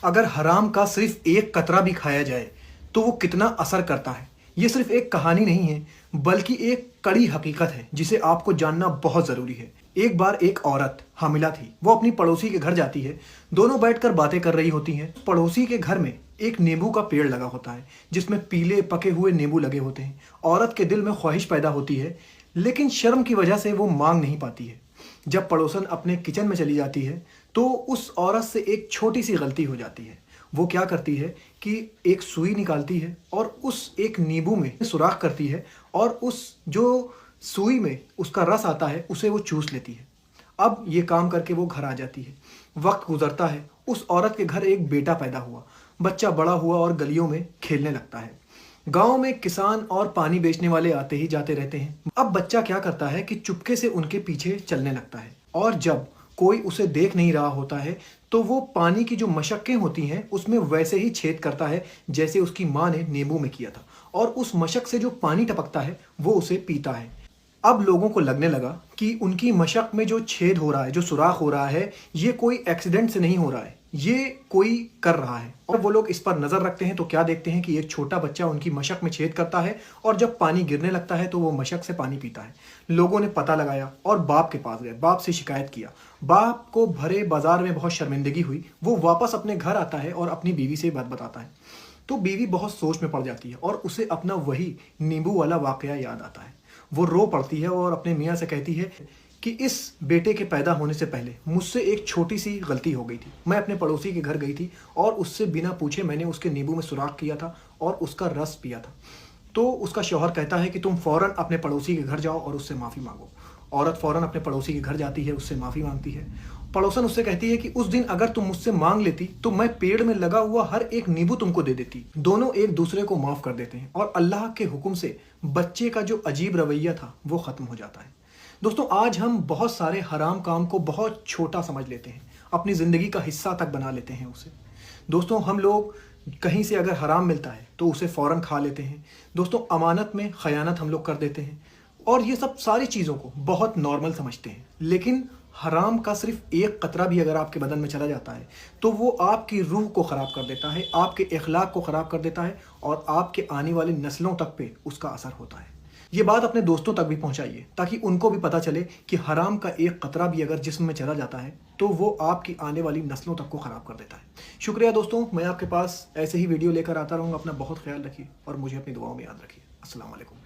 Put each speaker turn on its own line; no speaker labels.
अगर हराम का सिर्फ एक कतरा भी खाया जाए तो वो कितना असर करता है। ये सिर्फ एक कहानी नहीं है बल्कि एक कड़ी हकीकत है जिसे आपको जानना बहुत ज़रूरी है। एक बार एक औरत हामिला थी। वो अपनी पड़ोसी के घर जाती है। दोनों बैठकर बातें कर रही होती हैं। पड़ोसी के घर में एक नींबू का पेड़ लगा होता है जिसमें पीले पके हुए नींबू लगे होते हैं। औरत के दिल में ख्वाहिश पैदा होती है लेकिन शर्म की वजह से वो मांग नहीं पाती है। जब पड़ोसन अपने किचन में चली जाती है तो उस औरत से एक छोटी सी गलती हो जाती है। वो क्या करती है कि एक सुई निकालती है और उस एक नींबू में सुराख करती है और उस जो सुई में उसका रस आता है उसे वो चूस लेती है। अब ये काम करके वो घर आ जाती है। वक्त गुजरता है। उस औरत के घर एक बेटा पैदा हुआ। बच्चा बड़ा हुआ और गलियों में खेलने लगता है। गांव में किसान और पानी बेचने वाले आते ही जाते रहते हैं। अब बच्चा क्या करता है कि चुपके से उनके पीछे चलने लगता है और जब कोई उसे देख नहीं रहा होता है तो वो पानी की जो मशक्कें होती हैं उसमें वैसे ही छेद करता है जैसे उसकी माँ ने नींबू में किया था और उस मशक से जो पानी टपकता है वो उसे पीता है। अब लोगों को लगने लगा कि उनकी मशक में जो छेद हो रहा है, जो सुराख हो रहा है, ये कोई एक्सीडेंट से नहीं हो रहा है, ये कोई कर रहा है। और वो लोग इस पर नजर रखते हैं तो क्या देखते हैं कि एक छोटा बच्चा उनकी मशक में छेद करता है और जब पानी गिरने लगता है तो वो मशक से पानी पीता है। लोगों ने पता लगाया और बाप के पास गए। बाप से शिकायत किया। बाप को भरे बाजार में बहुत शर्मिंदगी हुई। वो वापस अपने घर आता है और अपनी बीवी से बात बताता है तो बीवी बहुत सोच में पड़ जाती है और उसे अपना वही नींबू वाला वाकया याद आता है। वो रो पड़ती है और अपने मियाँ से कहती है कि इस बेटे के पैदा होने से पहले मुझसे एक छोटी सी गलती हो गई थी। मैं अपने पड़ोसी के घर गई थी और उससे बिना पूछे मैंने उसके नींबू में सुराख किया था और उसका रस पिया था। तो उसका शौहर कहता है कि तुम फ़ौरन अपने पड़ोसी के घर जाओ और उससे माफ़ी मांगो। औरत फ़ौरन अपने पड़ोसी के घर जाती है, उससे माफ़ी मांगती है। पड़ोसन उससे कहती है कि उस दिन अगर तुम मुझसे मांग लेती तो मैं पेड़ में लगा हुआ हर एक नींबू तुमको दे देती। दोनों एक दूसरे को माफ़ कर देते हैं और अल्लाह के हुक्म से बच्चे का जो अजीब रवैया था वो ख़त्म हो जाता है। दोस्तों, आज हम बहुत सारे हराम काम को बहुत छोटा समझ लेते हैं, अपनी ज़िंदगी का हिस्सा तक बना लेते हैं उसे। दोस्तों, हम लोग कहीं से अगर हराम मिलता है तो उसे फ़ौरन खा लेते हैं। दोस्तों, अमानत में ख़यानत हम लोग कर देते हैं और ये सब सारी चीज़ों को बहुत नॉर्मल समझते हैं। लेकिन हराम का सिर्फ एक कतरा भी अगर आपके बदन में चला जाता है तो वो आपकी रूह को ख़राब कर देता है, आपके इखलाक को ख़राब कर देता है और आपके आने वाली नस्लों तक पे उसका असर होता है। ये बात अपने दोस्तों तक भी पहुंचाइए ताकि उनको भी पता चले कि हराम का एक कतरा भी अगर जिस्म में चला जाता है तो वो आपकी आने वाली नस्लों तक को ख़राब कर देता है। शुक्रिया दोस्तों, मैं आपके पास ऐसे ही वीडियो लेकर आता रहूँगा। अपना बहुत ख्याल रखिए और मुझे अपनी दुआओं में याद रखिए। अस्सलाम वालेकुम।